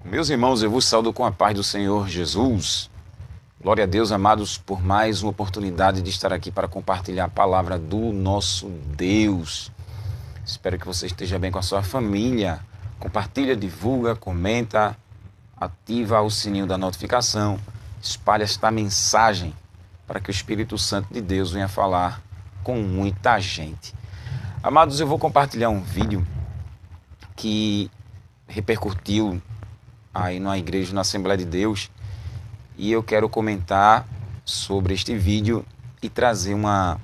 Meus irmãos, eu vos saúdo com a paz do Senhor Jesus. Glória a Deus, amados, por mais uma oportunidade de estar aqui para compartilhar a palavra do nosso Deus. Espero que você esteja bem com a sua família. Compartilha, divulga, comenta, ativa o sininho da notificação. Espalhe esta mensagem para que o Espírito Santo de Deus venha falar com muita gente. Amados, eu vou compartilhar um vídeo que repercutiu aí na igreja, na Assembleia de Deus, e eu quero comentar sobre este vídeo e trazer uma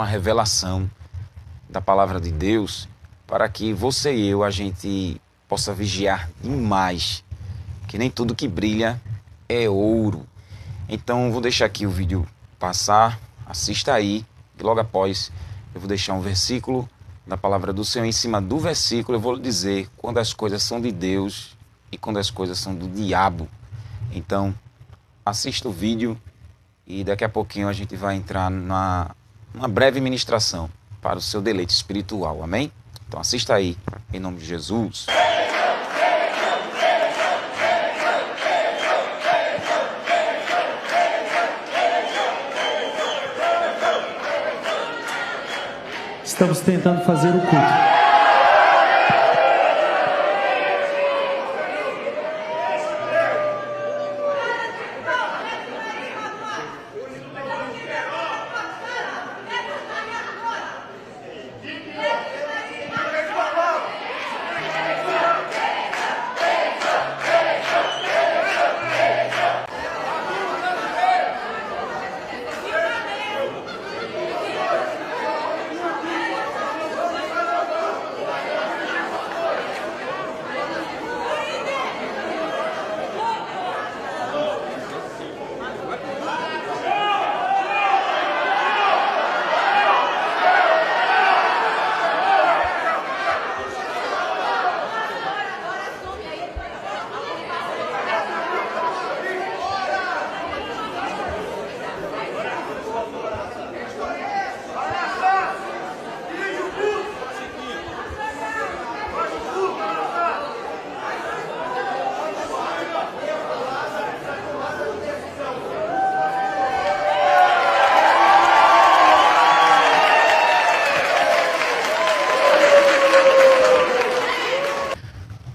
revelação da palavra de Deus para que você e eu, a gente possa vigiar demais, que nem tudo que brilha é ouro. Então vou deixar aqui o vídeo passar, assista aí, e logo após eu vou deixar um versículo da palavra do Senhor. Em cima do versículo eu vou lhe dizer quando as coisas são de Deus e quando as coisas são do diabo. Então, assista o vídeo e daqui a pouquinho a gente vai entrar numa breve ministração para o seu deleite espiritual, amém? Então assista aí, em nome de Jesus. Estamos tentando fazer o culto.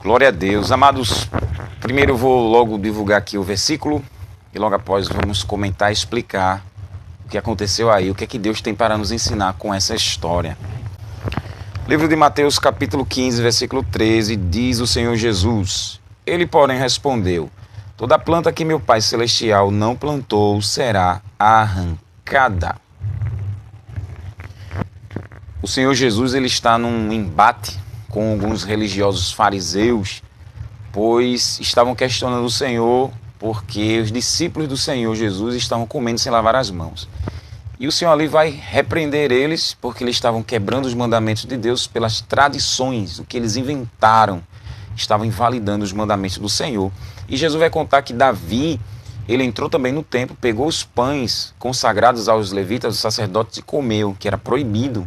Glória a Deus. Amados, primeiro eu vou logo divulgar aqui o versículo e logo após vamos comentar e explicar o que aconteceu aí, o que é que Deus tem para nos ensinar com essa história. Livro de Mateus, capítulo 15, versículo 13, diz o Senhor Jesus: Ele, porém, respondeu: Toda planta que meu Pai Celestial não plantou será arrancada. O Senhor Jesus, ele está num embate com alguns religiosos fariseus, pois estavam questionando o Senhor porque os discípulos do Senhor Jesus estavam comendo sem lavar as mãos. E o Senhor ali vai repreender eles porque eles estavam quebrando os mandamentos de Deus pelas tradições, o que eles inventaram, estavam invalidando os mandamentos do Senhor. E Jesus vai contar que Davi, ele entrou também no templo, pegou os pães consagrados aos levitas, aos sacerdotes, e comeu, que era proibido.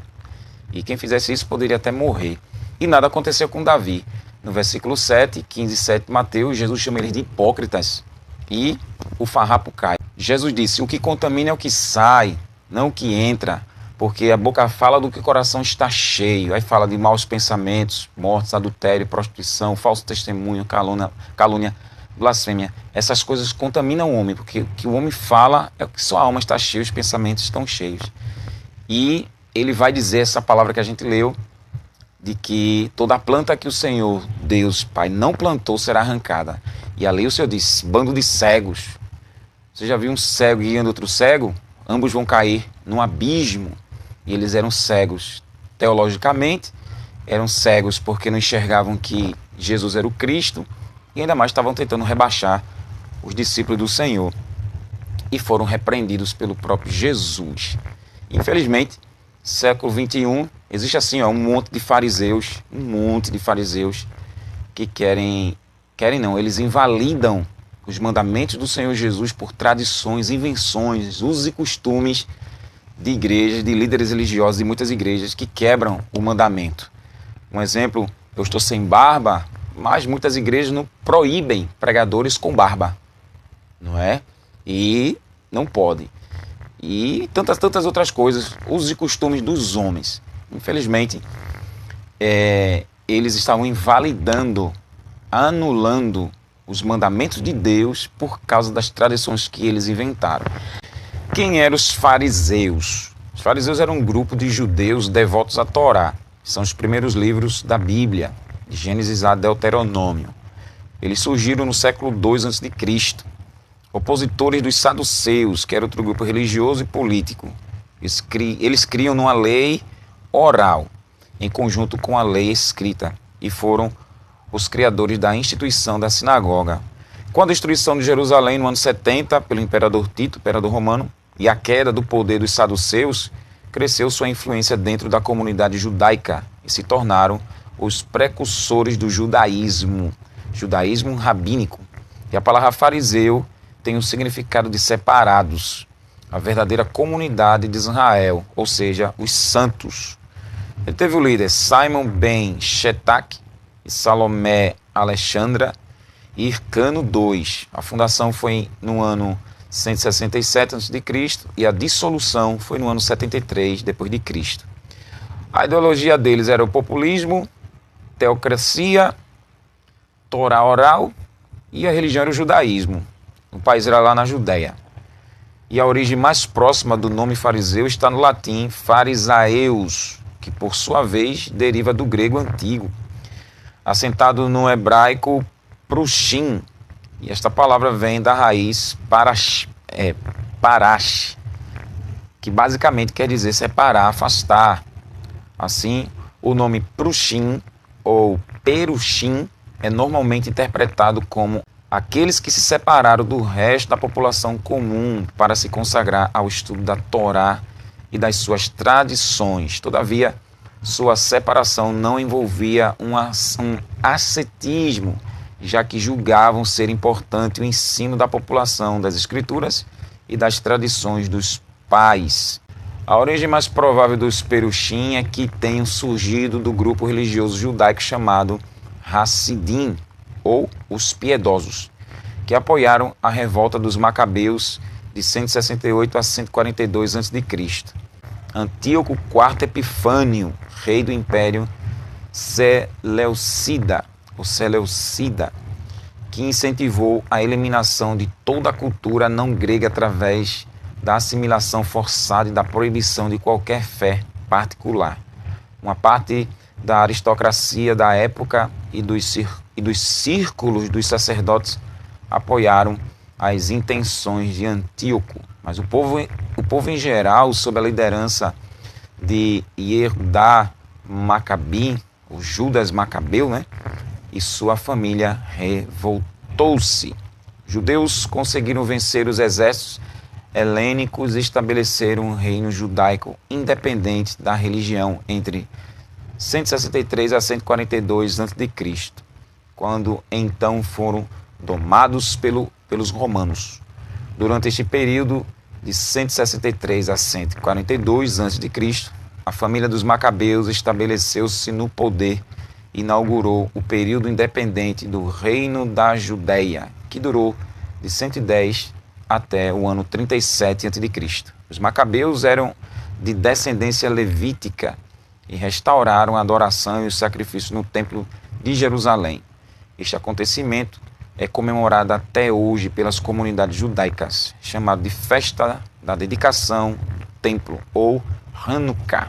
E quem fizesse isso poderia até morrer. E nada aconteceu com Davi. No versículo 7, 15 e 7 de Mateus, Jesus chama eles de hipócritas e o farrapo cai. Jesus disse: o que contamina é o que sai, não o que entra, porque a boca fala do que o coração está cheio. Aí fala de maus pensamentos, mortes, adultério, prostituição, falso testemunho, calúnia, blasfêmia. Essas coisas contaminam o homem, porque o que o homem fala é o que sua alma está cheia, os pensamentos estão cheios. E ele vai dizer essa palavra que a gente leu, de que toda planta que o Senhor, Deus, Pai, não plantou será arrancada. E ali o Senhor diz: bando de cegos. Você já viu um cego guiando outro cego? Ambos vão cair num abismo. E eles eram cegos teologicamente, eram cegos porque não enxergavam que Jesus era o Cristo, e ainda mais estavam tentando rebaixar os discípulos do Senhor. E foram repreendidos pelo próprio Jesus. Infelizmente, século 21, existe assim, um monte de fariseus que querem não, eles invalidam os mandamentos do Senhor Jesus por tradições, invenções, usos e costumes de igrejas, de líderes religiosos de muitas igrejas que quebram o mandamento. Um exemplo: eu estou sem barba, mas muitas igrejas não proíbem pregadores com barba, não é? E não pode. E tantas outras coisas, usos e costumes dos homens. Infelizmente, eles estavam invalidando, anulando os mandamentos de Deus por causa das tradições que eles inventaram. Quem eram os fariseus? Os fariseus eram um grupo de judeus devotos à Torá. São os primeiros livros da Bíblia, de Gênesis a Deuteronômio. Eles surgiram no século II a.C., opositores dos saduceus, que era outro grupo religioso e político. Eles criam numa lei oral, em conjunto com a lei escrita, e foram os criadores da instituição da sinagoga. Com a destruição de Jerusalém no ano 70, pelo imperador Tito, imperador romano, e a queda do poder dos saduceus, cresceu sua influência dentro da comunidade judaica e se tornaram os precursores do judaísmo rabínico. E a palavra fariseu tem o significado de separados, a verdadeira comunidade de Israel, ou seja, os santos. Ele teve o líder Simon ben Shetak e Salomé Alexandra e Hircano II. A fundação foi no ano 167 a.C. e a dissolução foi no ano 73 d.C. A ideologia deles era o populismo, teocracia, Torá oral, e a religião era o judaísmo. O país era lá na Judéia. E a origem mais próxima do nome fariseu está no latim farisaeus, que por sua vez deriva do grego antigo, assentado no hebraico prushim. E esta palavra vem da raiz parash, que basicamente quer dizer separar, afastar. Assim, o nome prushim ou perushim é normalmente interpretado como aqueles que se separaram do resto da população comum para se consagrar ao estudo da Torá e das suas tradições. Todavia, sua separação não envolvia um ascetismo, já que julgavam ser importante o ensino da população das escrituras e das tradições dos pais. A origem mais provável dos perushim é que tenham surgido do grupo religioso judaico chamado Hassidim, ou os piedosos, que apoiaram a revolta dos Macabeus de 168 a 142 a.C. Antíoco IV Epifânio, rei do Império Seleucida, que incentivou a eliminação de toda a cultura não grega através da assimilação forçada e da proibição de qualquer fé particular. Uma parte da aristocracia da época e dos círculos dos sacerdotes apoiaram as intenções de Antíoco, mas o povo em geral, sob a liderança de Yehudá Macabi, o Judas Macabeu, e sua família revoltou-se. Judeus conseguiram vencer os exércitos helênicos e estabeleceram um reino judaico independente da religião entre 163 a 142 a.C., quando então foram domados pelos romanos. Durante este período de 163 a 142 a.C., a família dos Macabeus estabeleceu-se no poder e inaugurou o período independente do Reino da Judéia, que durou de 110 até o ano 37 a.C. Os Macabeus eram de descendência levítica e restauraram a adoração e os sacrifícios no Templo de Jerusalém. Este acontecimento é comemorado até hoje pelas comunidades judaicas, chamado de Festa da Dedicação do Templo, ou Hanukkah.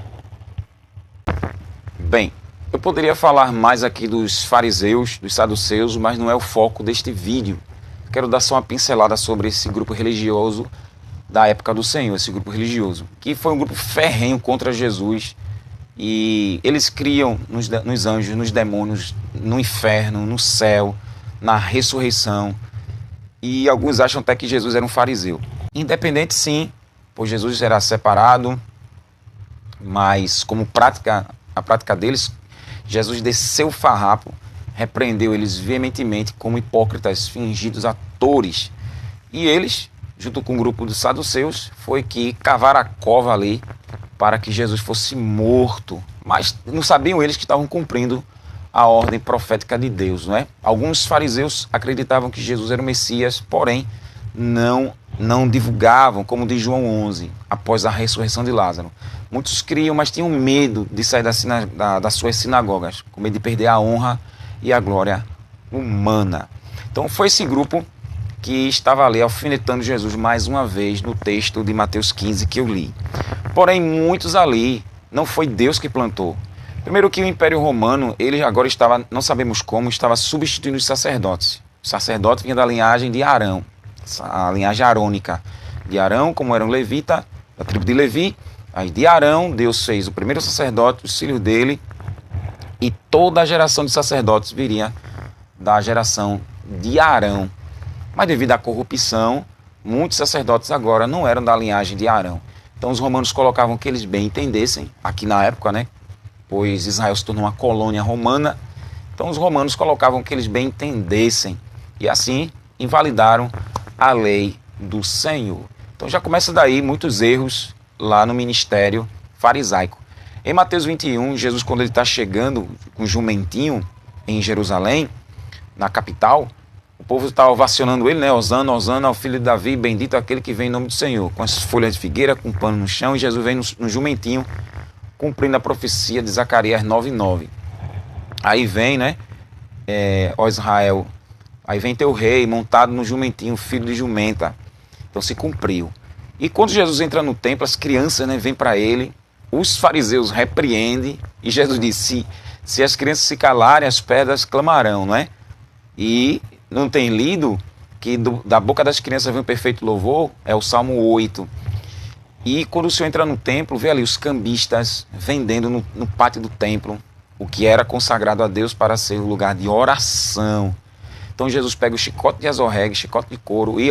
Bem, eu poderia falar mais aqui dos fariseus, dos saduceus, mas não é o foco deste vídeo. Quero dar só uma pincelada sobre esse grupo religioso da época do Senhor, esse grupo religioso, que foi um grupo ferrenho contra Jesus, e eles criam nos anjos, nos demônios, no inferno, no céu, na ressurreição, e alguns acham até que Jesus era um fariseu. Independente, sim, pois Jesus era separado, mas como a prática deles, Jesus desceu o farrapo, repreendeu eles veementemente como hipócritas, fingidos atores. E eles, junto com o grupo dos saduceus, foi que cavaram a cova ali para que Jesus fosse morto. Mas não sabiam eles que estavam cumprindo a ordem profética de Deus, não é? Alguns fariseus acreditavam que Jesus era o Messias, porém não divulgavam, como diz João 11, após a ressurreição de Lázaro. Muitos criam, mas tinham medo de sair das suas sinagogas, com medo de perder a honra e a glória humana. Então foi esse grupo que estava ali alfinetando Jesus mais uma vez no texto de Mateus 15 que eu li. Porém, muitos ali, não foi Deus que plantou. Primeiro que o Império Romano, ele agora estava, não sabemos como, estava substituindo os sacerdotes. O sacerdote vinha da linhagem de Arão, a linhagem arônica de Arão, como era um levita, da tribo de Levi. Aí de Arão, Deus fez o primeiro sacerdote, os filhos dele, e toda a geração de sacerdotes viria da geração de Arão. Mas devido à corrupção, muitos sacerdotes agora não eram da linhagem de Arão. Então os romanos colocavam que eles bem entendessem, aqui na época, né? Pois Israel se tornou uma colônia romana. Então os romanos colocavam que eles bem entendessem. E assim invalidaram a lei do Senhor. Então já começa daí muitos erros lá no ministério farisaico. Em Mateus 21, Jesus, quando ele está chegando com o jumentinho em Jerusalém, na capital, o povo está ovacionando ele, né? Hosana, Hosana ao filho de Davi, bendito aquele que vem em nome do Senhor, com as folhas de figueira, com pano no chão, e Jesus vem no jumentinho, cumprindo a profecia de Zacarias 9:9. Aí vem, né? Ó Israel, aí vem teu rei montado no jumentinho, filho de jumenta. Então se cumpriu. E quando Jesus entra no templo, as crianças, né, vêm para ele, os fariseus repreendem, e Jesus disse, se as crianças se calarem, as pedras clamarão, não é? E não tem lido que da boca das crianças vem um perfeito louvor? É o Salmo 8. E quando o Senhor entra no templo, vê ali os cambistas vendendo no pátio do templo o que era consagrado a Deus para ser o lugar de oração. Então Jesus pega o chicote de azorregue, chicote de couro e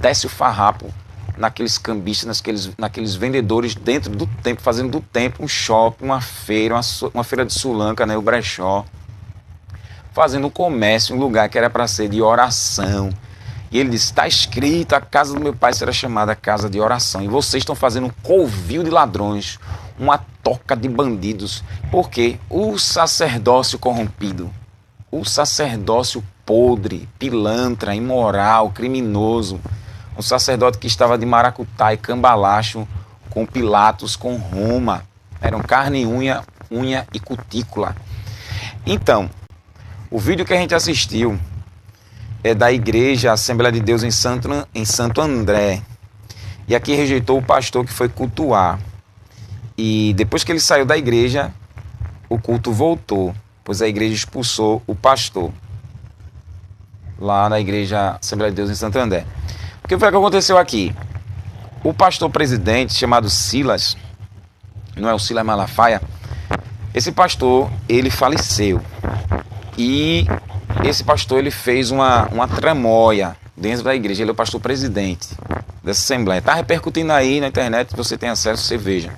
desce o farrapo naqueles cambistas, naqueles vendedores dentro do templo, fazendo do templo um shopping, uma feira de sulanca, né, o brechó, fazendo um comércio, um lugar que era para ser de oração. E ele disse, está escrito, a casa do meu pai será chamada casa de oração. E vocês estão fazendo um covil de ladrões, uma toca de bandidos. Porque o sacerdócio corrompido, o sacerdócio podre, pilantra, imoral, criminoso, um sacerdote que estava de maracutaia e cambalacho com Pilatos, com Roma. Eram carne e unha e cutícula. Então, o vídeo que a gente assistiu é da igreja Assembleia de Deus em Santo André. E aqui rejeitou o pastor que foi cultuar. E depois que ele saiu da igreja, o culto voltou, pois a igreja expulsou o pastor. Lá na igreja Assembleia de Deus em Santo André. O que foi que aconteceu aqui? O pastor presidente, chamado Silas, não é o Silas Malafaia, esse pastor, ele faleceu. E esse pastor, ele fez uma tramóia dentro da igreja. Ele é o pastor presidente dessa assembleia. Está repercutindo aí na internet, você tem acesso, você veja.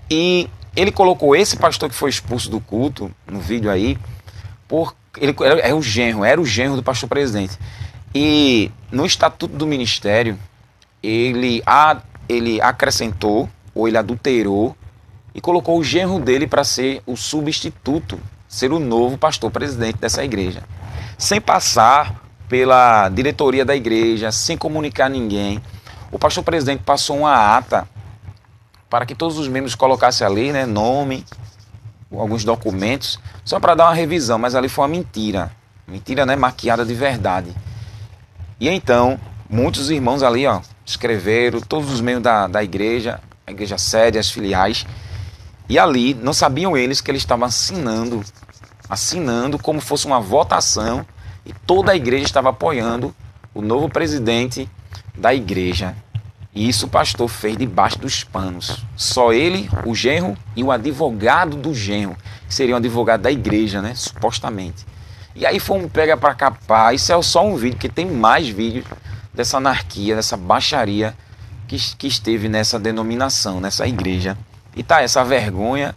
E ele colocou esse pastor que foi expulso do culto, no vídeo aí, era o genro do pastor presidente. E no estatuto do ministério, ele acrescentou, ou ele adulterou, e colocou o genro dele para ser o substituto, ser o novo pastor presidente dessa igreja. Sem passar pela diretoria da igreja, sem comunicar a ninguém. O pastor presidente passou uma ata para que todos os membros colocassem ali, né, nome, alguns documentos, só para dar uma revisão, mas ali foi uma mentira. Mentira, né, maquiada de verdade. E então, muitos irmãos ali, escreveram, todos os membros da igreja, a igreja sede, as filiais, e ali não sabiam eles que eles estavam assinando como fosse uma votação, e toda a igreja estava apoiando o novo presidente da igreja. E isso o pastor fez debaixo dos panos. Só ele, o genro e o advogado do genro, que seria um advogado da igreja, né, supostamente. E aí foi um pega para capar. Isso é só um vídeo, porque tem mais vídeos dessa anarquia, dessa baixaria que esteve nessa denominação, nessa igreja. E tá essa vergonha.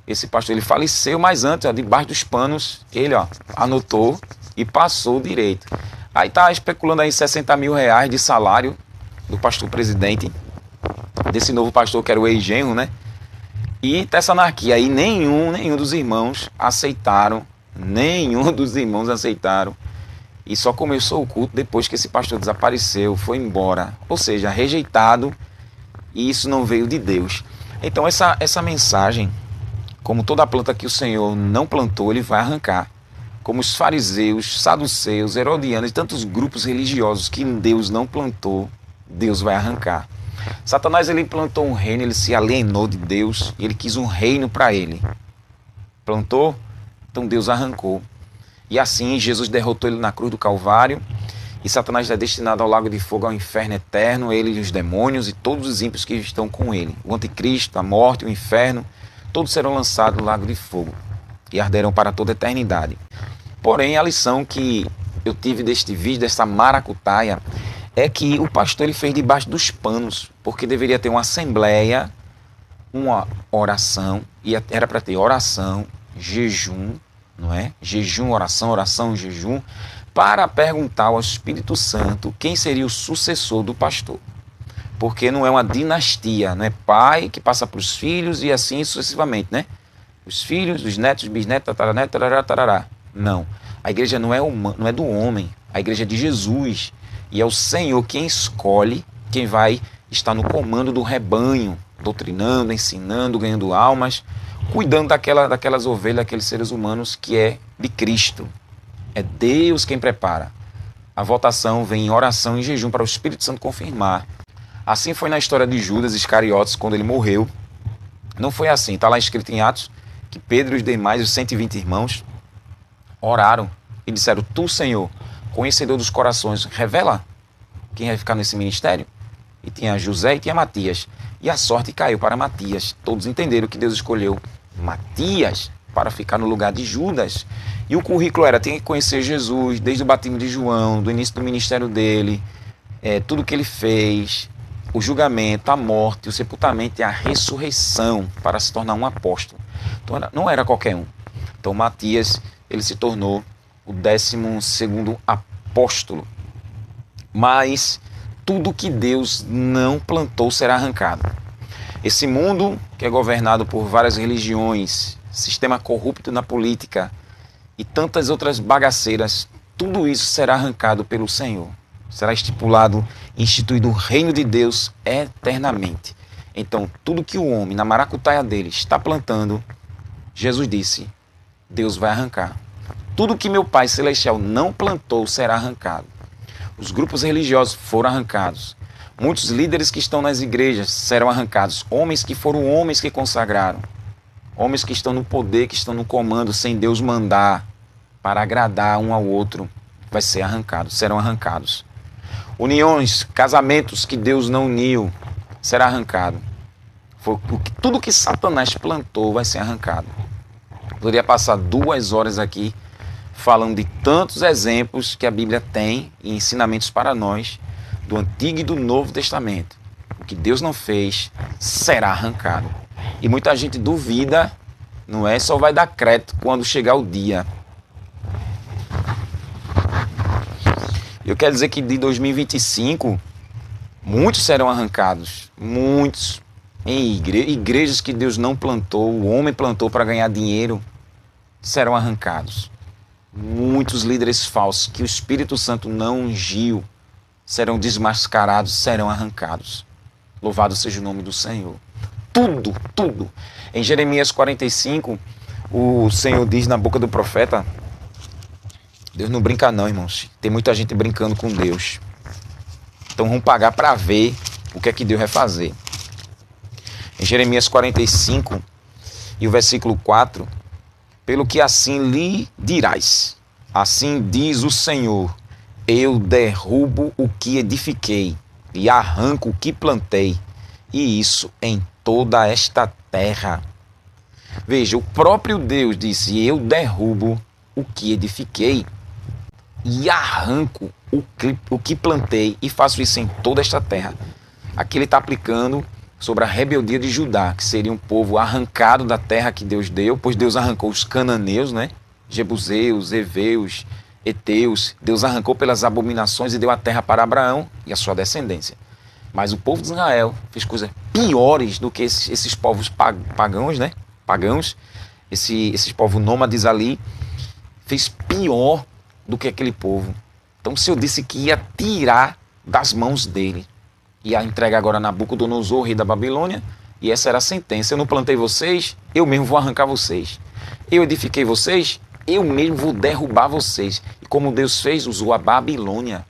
Esse pastor, ele faleceu, mas antes, debaixo dos panos, ele anotou e passou direito. Aí tá especulando aí 60 mil reais de salário do pastor presidente, desse novo pastor que era o ex-genro, né? E essa anarquia aí, nenhum dos irmãos aceitaram, e só começou o culto depois que esse pastor desapareceu, foi embora, ou seja, rejeitado, e isso não veio de Deus. Então essa mensagem, como toda planta que o Senhor não plantou, ele vai arrancar. Como os fariseus, saduceus, herodianos e tantos grupos religiosos que Deus não plantou, Deus vai arrancar. Satanás, ele plantou um reino, ele se alienou de Deus, ele quis um reino para ele. Plantou, então Deus arrancou. E assim Jesus derrotou ele na cruz do Calvário, e Satanás é destinado ao lago de fogo, ao inferno eterno, ele e os demônios e todos os ímpios que estão com ele. O anticristo, a morte, o inferno, todos serão lançados no lago de fogo e arderão para toda a eternidade. Porém, a lição que eu tive deste vídeo, dessa maracutaia, é que o pastor ele fez debaixo dos panos, porque deveria ter uma assembleia, uma oração, e era para ter oração, jejum, não é? Jejum, oração, jejum, para perguntar ao Espírito Santo quem seria o sucessor do pastor. Porque não é uma dinastia, não é pai que passa para os filhos e assim sucessivamente, né? Os filhos, os netos, os bisnetos, tataranetos, tarará. Não, a igreja não é do homem, a igreja é de Jesus. E é o Senhor quem escolhe quem vai estar no comando do rebanho, doutrinando, ensinando, ganhando almas, cuidando daquelas ovelhas, daqueles seres humanos que é de Cristo. É Deus quem prepara. A votação vem em oração e jejum para o Espírito Santo confirmar. Assim foi na história de Judas Iscariotes, quando ele morreu. Não foi assim, está lá escrito em Atos, que Pedro e os demais, os 120 irmãos, oraram e disseram: Tu, Senhor, conhecedor dos corações, revela quem vai ficar nesse ministério. E tinha José e tinha Matias. E a sorte caiu para Matias. Todos entenderam que Deus escolheu Matias para ficar no lugar de Judas. E o currículo era: tem que conhecer Jesus desde o batismo de João, do início do ministério dele, tudo que ele fez, o julgamento, a morte, o sepultamento e a ressurreição para se tornar um apóstolo. Então não era qualquer um. Então Matias, ele se tornou o 12º apóstolo. Mas tudo que Deus não plantou será arrancado. Esse mundo que é governado por várias religiões, sistema corrupto na política e tantas outras bagaceiras, tudo isso será arrancado pelo Senhor. Será estipulado, instituído o reino de Deus eternamente. Então, tudo que o homem, na maracutaia dele, está plantando, Jesus disse, Deus vai arrancar. Tudo que meu Pai Celestial não plantou será arrancado. Os grupos religiosos foram arrancados. Muitos líderes que estão nas igrejas serão arrancados. Homens que foram homens que consagraram. Homens que estão no poder, que estão no comando, sem Deus mandar, para agradar um ao outro, vai ser arrancado, serão arrancados. Uniões, casamentos que Deus não uniu, será arrancado. Tudo que Satanás plantou vai ser arrancado. Poderia passar 2 horas aqui falando de tantos exemplos que a Bíblia tem e ensinamentos para nós do Antigo e do Novo Testamento. O que Deus não fez será arrancado. E muita gente duvida, não é? Só vai dar crédito quando chegar o dia. Eu quero dizer que de 2025, muitos serão arrancados. Muitos. Em igrejas que Deus não plantou, o homem plantou para ganhar dinheiro, serão arrancados. Muitos líderes falsos que o Espírito Santo não ungiu serão desmascarados, serão arrancados. Louvado seja o nome do Senhor. Tudo. Em Jeremias 45, o Senhor diz na boca do profeta, Deus não brinca não, irmãos. Tem muita gente brincando com Deus. Então vamos pagar para ver o que é que Deus vai fazer. Em Jeremias 45 e o versículo 4, pelo que assim lhe dirás, assim diz o Senhor, eu derrubo o que edifiquei e arranco o que plantei, e isso em toda esta terra. Veja, o próprio Deus disse, eu derrubo o que edifiquei e arranco o que plantei e faço isso em toda esta terra. Aqui ele está aplicando sobre a rebeldia de Judá, que seria um povo arrancado da terra que Deus deu, pois Deus arrancou os cananeus, né? Jebuseus, heveus, heteus. Deus arrancou pelas abominações e deu a terra para Abraão e a sua descendência. Mas o povo de Israel fez coisas piores do que esses povos pagãos, né? Pagãos, esses povos nômades ali, fez pior do que aquele povo. Então o Senhor disse que ia tirar das mãos dele. Ia entregar agora Nabucodonosor, rei da Babilônia, e essa era a sentença. Eu não plantei vocês, eu mesmo vou arrancar vocês. Eu edifiquei vocês, eu mesmo vou derrubar vocês. E como Deus fez, usou a Babilônia,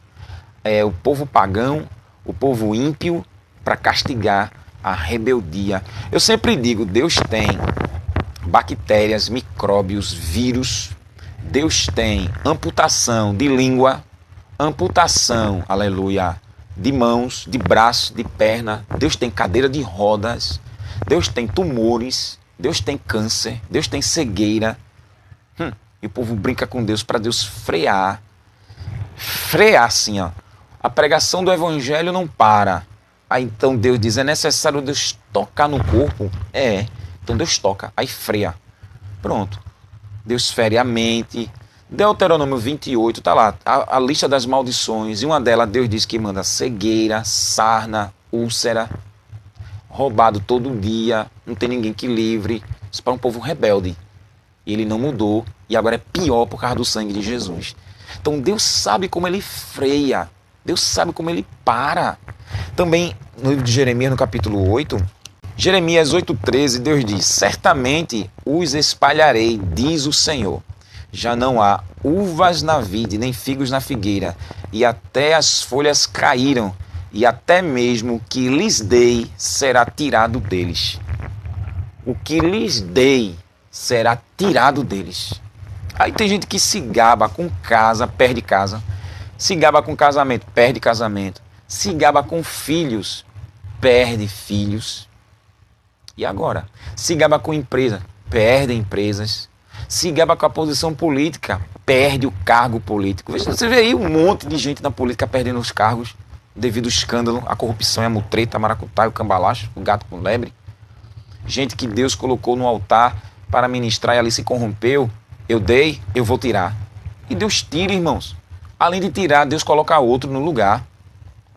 o povo pagão, o povo ímpio, para castigar a rebeldia. Eu sempre digo, Deus tem bactérias, micróbios, vírus. Deus tem amputação de língua, amputação, aleluia, de mãos, de braço, de perna. Deus tem cadeira de rodas. Deus tem tumores. Deus tem câncer. Deus tem cegueira. E o povo brinca com Deus para Deus frear. Frear assim, ó. A pregação do evangelho não para. Aí então Deus diz, é necessário Deus tocar no corpo? Então Deus toca, aí freia. Pronto. Deus fere a mente. Deuteronômio 28, tá lá, a lista das maldições. E uma delas, Deus diz que manda cegueira, sarna, úlcera, roubado todo dia, não tem ninguém que livre. Isso para um povo rebelde. E ele não mudou, e agora é pior por causa do sangue de Jesus. Então Deus sabe como ele freia. Deus sabe como ele para. Também no livro de Jeremias, no capítulo 8, Jeremias 8,13, Deus diz, certamente os espalharei, diz o Senhor. Já não há uvas na vide, nem figos na figueira, e até as folhas caíram, e até mesmo o que lhes dei será tirado deles. O que lhes dei será tirado deles. Aí tem gente que se gaba com casa, perde casa. Se gaba com casamento, perde casamento. Se gaba com filhos, perde filhos. E agora? Se gaba com empresa, perde empresas. Se gaba com a posição política, perde o cargo político. Você vê aí um monte de gente na política perdendo os cargos devido ao escândalo, a corrupção, a mutreta, a maracutaia, o cambalacho, o gato com lebre. Gente que Deus colocou no altar para ministrar e ali se corrompeu. Eu dei, eu vou tirar. E Deus tira, irmãos. Além de tirar, Deus coloca outro no lugar.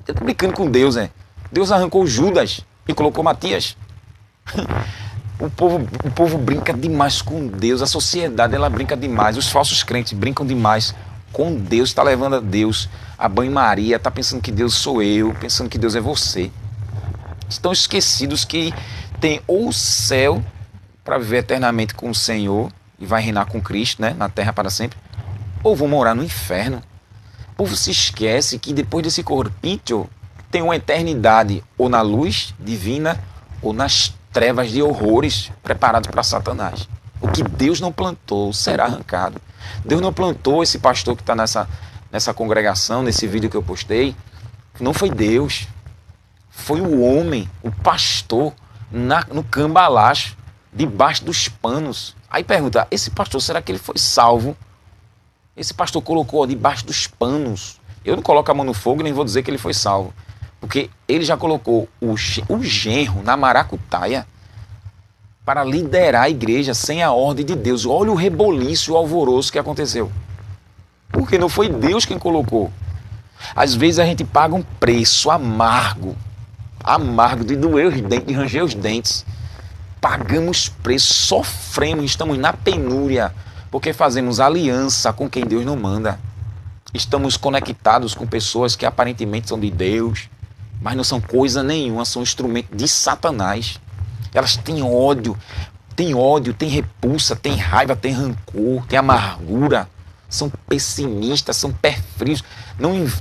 Eu estou brincando com Deus, né? Deus arrancou Judas e colocou Matias. O povo brinca demais com Deus. A sociedade, ela brinca demais. Os falsos crentes brincam demais com Deus. Está levando a Deus a banho-maria. Está pensando que Deus sou eu. Pensando que Deus é você. Estão esquecidos que tem ou o céu para viver eternamente com o Senhor e vai reinar com Cristo, né? Na terra para sempre. Ou vão morar no inferno. O povo se esquece que depois desse corpício tem uma eternidade ou na luz divina ou nas trevas de horrores preparados para Satanás. O que Deus não plantou será arrancado. Deus não plantou esse pastor que está nessa congregação, nesse vídeo que eu postei. Não foi Deus. Foi o homem, o pastor, no cambalacho, debaixo dos panos. Aí pergunta, esse pastor, será que ele foi salvo? Esse pastor colocou debaixo dos panos. Eu não coloco a mão no fogo, nem vou dizer que ele foi salvo. Porque ele já colocou o genro na maracutaia para liderar a igreja sem a ordem de Deus. Olha o reboliço, o alvoroço que aconteceu. Porque não foi Deus quem colocou. Às vezes a gente paga um preço amargo de doer os dentes, de ranger os dentes. Pagamos preço, sofremos, estamos na penúria, porque fazemos aliança com quem Deus não manda. Estamos conectados com pessoas que aparentemente são de Deus, mas não são coisa nenhuma, são instrumento de Satanás. Elas têm ódio, têm repulsa, têm raiva, têm rancor, têm amargura, são pessimistas, são pé frios,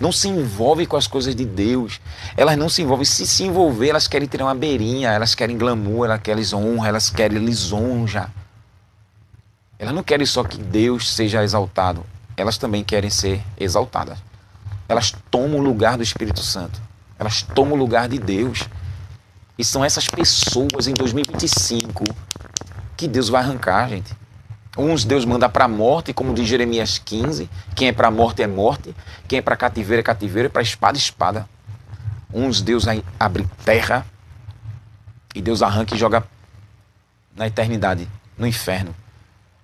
não se envolvem com as coisas de Deus. Elas não se envolvem. Se envolver, elas querem tirar uma beirinha, elas querem glamour, elas querem honra, elas querem lisonja. Elas não querem só que Deus seja exaltado, elas também querem ser exaltadas. Elas tomam o lugar do Espírito Santo, elas tomam o lugar de Deus. E são essas pessoas em 2025 que Deus vai arrancar, gente. Uns Deus manda para a morte, como diz Jeremias 15. Quem é para a morte é morte. Quem é para cativeiro é cativeiro. É para espada é espada. Uns Deus abre terra e Deus arranca e joga na eternidade, no inferno.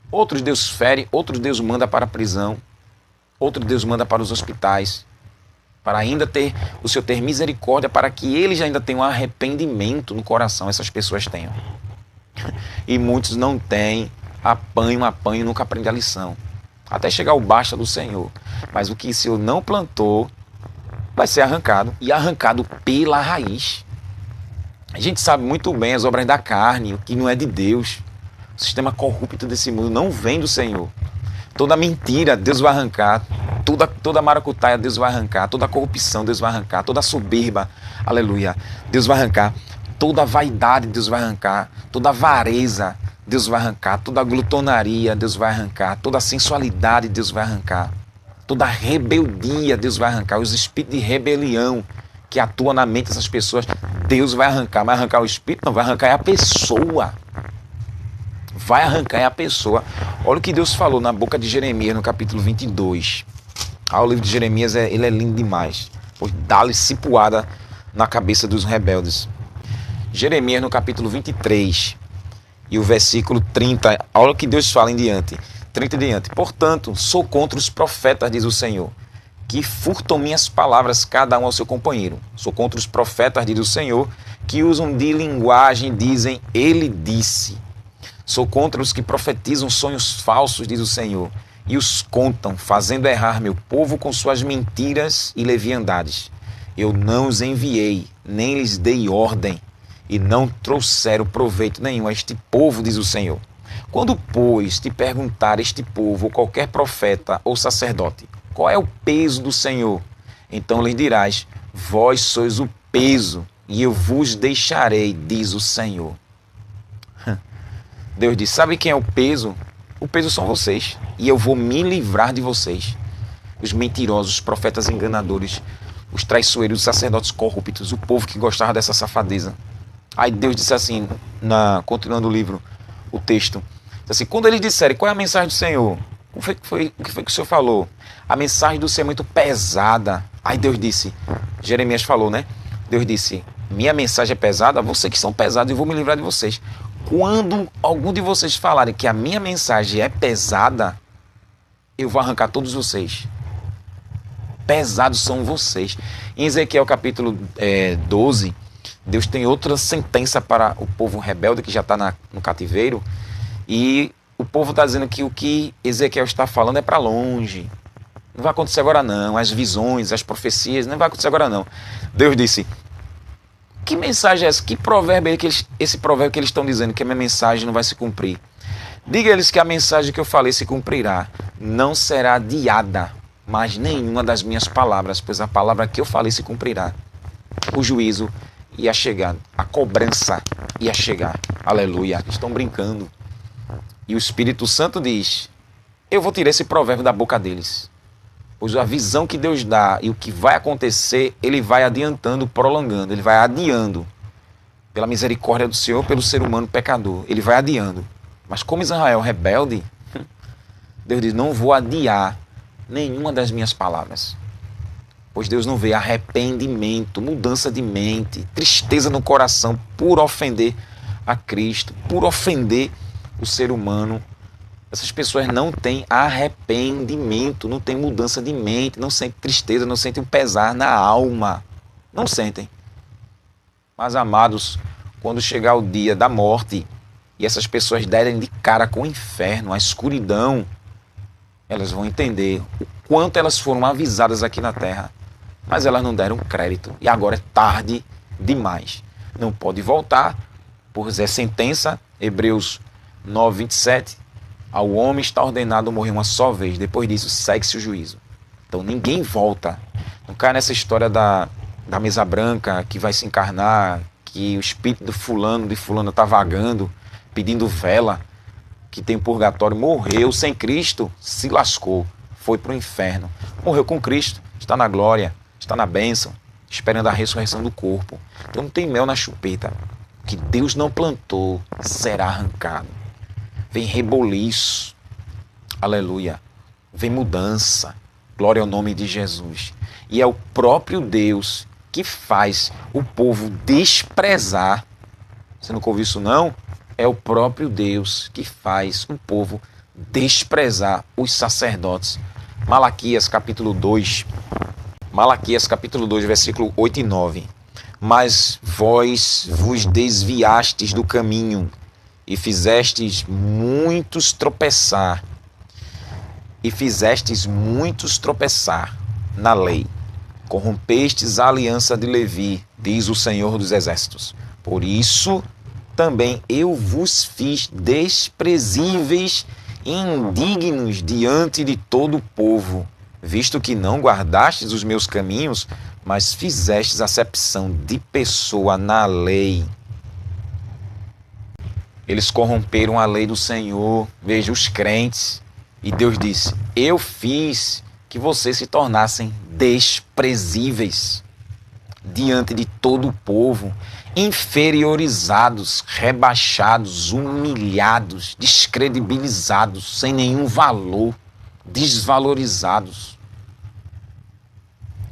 Outros Deus fere, outros Deus manda para a prisão. Outros Deus manda para os hospitais. para ainda ter o Senhor ter misericórdia, para que eles ainda tenham arrependimento no coração, essas pessoas tenham. E muitos não têm, apanham, nunca aprendem a lição, até chegar ao basta do Senhor. Mas o que o Senhor não plantou vai ser arrancado, e arrancado pela raiz. A gente sabe muito bem as obras da carne, o que não é de Deus. O sistema corrupto desse mundo não vem do Senhor. Toda mentira Deus vai arrancar, toda maracutaia Deus vai arrancar, toda corrupção Deus vai arrancar, toda soberba, aleluia, Deus vai arrancar, toda vaidade Deus vai arrancar, toda avareza Deus vai arrancar, toda glutonaria Deus vai arrancar, toda sensualidade Deus vai arrancar, toda rebeldia Deus vai arrancar, os espíritos de rebelião que atuam na mente dessas pessoas, Deus vai arrancar. Vai arrancar o espírito? Não, vai arrancar a pessoa. Vai arrancar a pessoa. Olha o que Deus falou na boca de Jeremias, no capítulo 22. O livro de Jeremias ele é lindo demais. Pois dá-lhe cipuada na cabeça dos rebeldes. Jeremias, no capítulo 23, e o versículo 30. Olha o que Deus fala em diante. 30 em diante. Portanto, sou contra os profetas, diz o Senhor, que furtam minhas palavras, cada um ao seu companheiro. Sou contra os profetas, diz o Senhor, que usam de linguagem, dizem, ele disse. Sou contra os que profetizam sonhos falsos, diz o Senhor, e os contam, fazendo errar meu povo com suas mentiras e leviandades. Eu não os enviei, nem lhes dei ordem, e não trouxeram proveito nenhum a este povo, diz o Senhor. Quando, pois, te perguntar este povo, ou qualquer profeta ou sacerdote, qual é o peso do Senhor? Então lhe dirás, vós sois o peso, e eu vos deixarei, diz o Senhor. Deus diz, sabe quem é o peso? O peso são vocês, e eu vou me livrar de vocês. Os mentirosos, os profetas enganadores, os traiçoeiros, os sacerdotes corruptos, o povo que gostava dessa safadeza. Aí Deus disse assim, continuando o livro, o texto, disse assim, quando eles disserem, qual é a mensagem do Senhor? O que foi que o Senhor falou? A mensagem do Senhor é muito pesada. Aí Deus disse, Jeremias falou, né? Deus disse, minha mensagem é pesada, vocês que são pesados, eu vou me livrar de vocês. Quando algum de vocês falarem que a minha mensagem é pesada, eu vou arrancar todos vocês. Pesados são vocês. Em Ezequiel capítulo 12, Deus tem outra sentença para o povo rebelde que já está no cativeiro. E o povo está dizendo que o que Ezequiel está falando é para longe. Não vai acontecer agora não. As visões, as profecias, não vai acontecer agora não. Deus disse, que mensagem é essa? Que provérbio é esse provérbio que eles estão dizendo que a minha mensagem não vai se cumprir? Diga a eles que a mensagem que eu falei se cumprirá. Não será adiada, mas nenhuma das minhas palavras, pois a palavra que eu falei se cumprirá. O juízo ia chegar, a cobrança ia chegar. Aleluia. Estão brincando. E o Espírito Santo diz, eu vou tirar esse provérbio da boca deles. Pois a visão que Deus dá e o que vai acontecer, ele vai adiantando, prolongando, ele vai adiando. Pela misericórdia do Senhor, pelo ser humano pecador, ele vai adiando. Mas como Israel rebelde, Deus diz, não vou adiar nenhuma das minhas palavras. Pois Deus não vê arrependimento, mudança de mente, tristeza no coração por ofender a Cristo, por ofender o ser humano. Essas pessoas não têm arrependimento, não têm mudança de mente, não sentem tristeza, não sentem um pesar na alma. Não sentem. Mas, amados, quando chegar o dia da morte e essas pessoas derem de cara com o inferno, a escuridão, elas vão entender o quanto elas foram avisadas aqui na terra. Mas elas não deram crédito. E agora é tarde demais. Não pode voltar, pois é sentença, Hebreus 9, 27, ao homem está ordenado morrer uma só vez, depois disso segue-se o juízo. Então ninguém volta. Não cai nessa história da mesa branca que vai se encarnar, que o espírito de fulano está vagando, pedindo vela, que tem purgatório, morreu sem Cristo, se lascou, foi para o inferno. Morreu com Cristo, está na glória, está na bênção, esperando a ressurreição do corpo. Então não tem mel na chupeta. O que Deus não plantou será arrancado. Vem reboliço, aleluia, vem mudança, glória ao nome de Jesus. E é o próprio Deus que faz o povo desprezar. Você nunca ouviu isso não? É o próprio Deus que faz o povo desprezar os sacerdotes. Malaquias capítulo 2, Malaquias capítulo 2, versículo 8 e 9. Mas vós vos desviastes do caminho e fizestes muitos tropeçar. Na lei. Corrompestes a aliança de Levi, diz o Senhor dos Exércitos. Por isso também eu vos fiz desprezíveis e indignos diante de todo o povo, visto que não guardastes os meus caminhos, mas fizestes acepção de pessoa na lei. Eles corromperam a lei do Senhor, veja, os crentes. E Deus disse, eu fiz que vocês se tornassem desprezíveis diante de todo o povo, inferiorizados, rebaixados, humilhados, descredibilizados, sem nenhum valor, desvalorizados.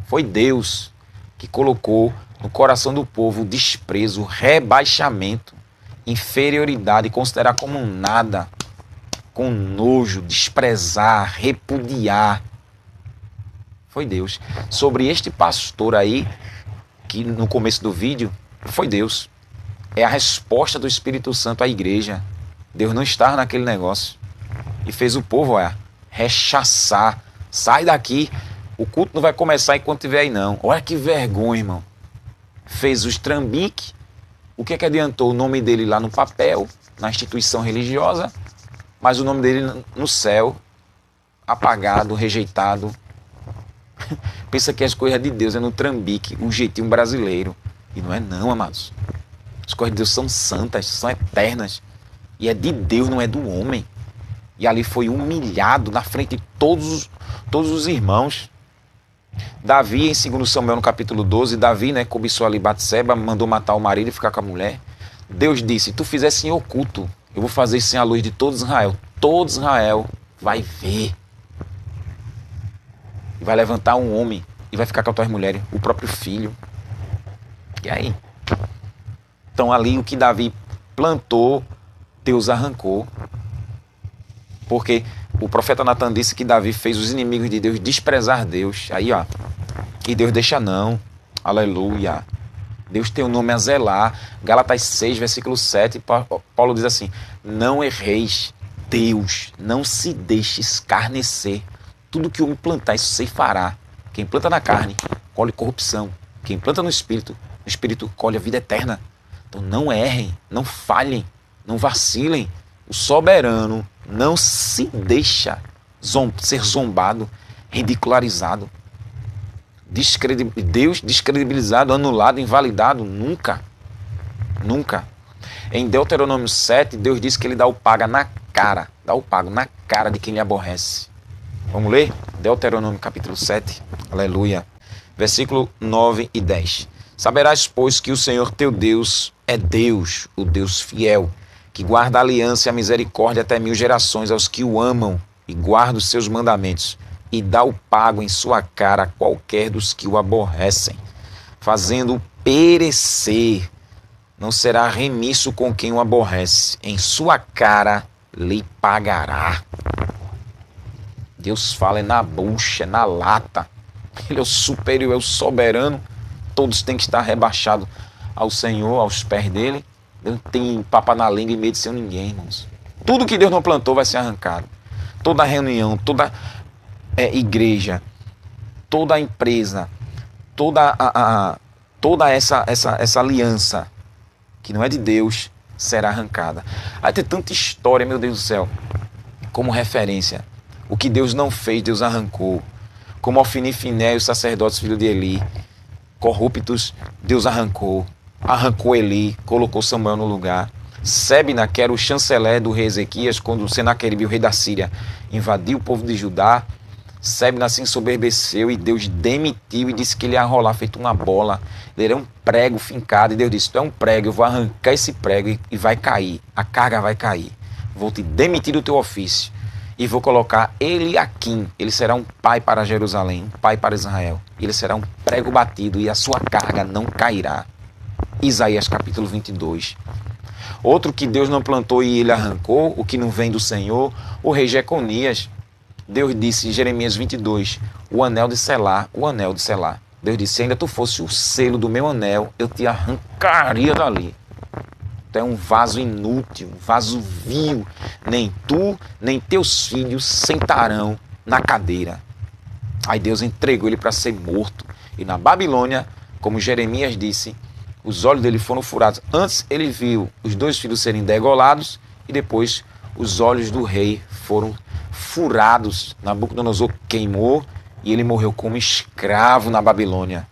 Foi Deus que colocou no coração do povo o desprezo, o rebaixamento, inferioridade, considerar como nada, com nojo, desprezar, repudiar. Foi Deus. Sobre este pastor aí, que no começo do vídeo, foi Deus. É a resposta do Espírito Santo à igreja. Deus não estava naquele negócio. E fez o povo, rechaçar. Sai daqui, o culto não vai começar enquanto estiver aí não. Olha que vergonha, irmão. Fez os trambique. O que adiantou? O nome dele lá no papel, na instituição religiosa, mas o nome dele no céu, apagado, rejeitado. Pensa que as coisas de Deus é no trambique, o jeitinho brasileiro. E não é não, amados. As coisas de Deus são santas, são eternas. E é de Deus, não é do homem. E ali foi humilhado na frente de todos os irmãos. Davi, em 2 Samuel, no capítulo 12, Davi, cobiçou ali Batseba, mandou matar o marido e ficar com a mulher. Deus disse, tu fizesse em oculto, eu vou fazer isso à luz de todo Israel. Todo Israel vai ver. E vai levantar um homem e vai ficar com as tuas mulheres, o próprio filho. E aí? Então ali o que Davi plantou, Deus arrancou. Porque o profeta Natan disse que Davi fez os inimigos de Deus desprezar Deus. Aí, e Deus deixa não. Aleluia. Deus tem o nome a zelar. Gálatas 6, versículo 7, Paulo diz assim, não erreis, Deus não se deixe escarnecer. Tudo que o homem plantar, isso ceifará. Quem planta na carne, colhe corrupção. Quem planta no Espírito colhe a vida eterna. Então não errem, não falhem, não vacilem. O soberano não se deixa ser zombado, ridicularizado. Deus descredibilizado, anulado, invalidado, nunca. Nunca. Em Deuteronômio 7, Deus diz que ele dá o paga na cara. Dá o pago na cara de quem lhe aborrece. Vamos ler? Deuteronômio capítulo 7. Aleluia. Versículo 9 e 10. Saberás, pois, que o Senhor teu Deus é Deus, o Deus fiel, que guarda a aliança e a misericórdia até 1000 gerações aos que o amam e guarda os seus mandamentos, e dá o pago em sua cara a qualquer dos que o aborrecem, fazendo-o perecer. Não será remisso com quem o aborrece, em sua cara lhe pagará. Deus fala na bucha, na lata. Ele é o superior, é o soberano. Todos têm que estar rebaixados ao Senhor, aos pés dele. Deus não tem papa na língua e medo de ser ninguém, irmãos. Tudo que Deus não plantou vai ser arrancado. Toda reunião, toda igreja, toda empresa, toda essa aliança que não é de Deus será arrancada. Vai ter tanta história, meu Deus do céu, como referência. O que Deus não fez, Deus arrancou. Como Ofni e Finé, os sacerdotes filhos de Eli, corruptos, Deus arrancou. Arrancou Eli, colocou Samuel no lugar. Sebna, que era o chanceler do rei Ezequias, quando Senaqueribe, o rei da Síria, invadiu o povo de Judá, Sebna se ensoberbeceu e Deus demitiu e disse que ele ia rolar feito uma bola. Ele era um prego fincado e Deus disse, tu é um prego, eu vou arrancar esse prego e vai cair, a carga vai cair. Vou te demitir do teu ofício e vou colocar Eliaquim, ele será um pai para Jerusalém, um pai para Israel. Ele será um prego batido e a sua carga não cairá. Isaías capítulo 22. Outro que Deus não plantou e ele arrancou, o que não vem do Senhor, o rei Jeconias. Deus disse em Jeremias 22, o anel de selar, o anel de selar. Deus disse, se ainda tu fosse o selo do meu anel, eu te arrancaria dali. Tu é um vaso inútil, um vaso vil. Nem tu, nem teus filhos sentarão na cadeira. Aí Deus entregou ele para ser morto. E na Babilônia, como Jeremias disse, os olhos dele foram furados. Antes ele viu os 2 filhos serem degolados e depois os olhos do rei foram furados. Nabucodonosor queimou e ele morreu como escravo na Babilônia.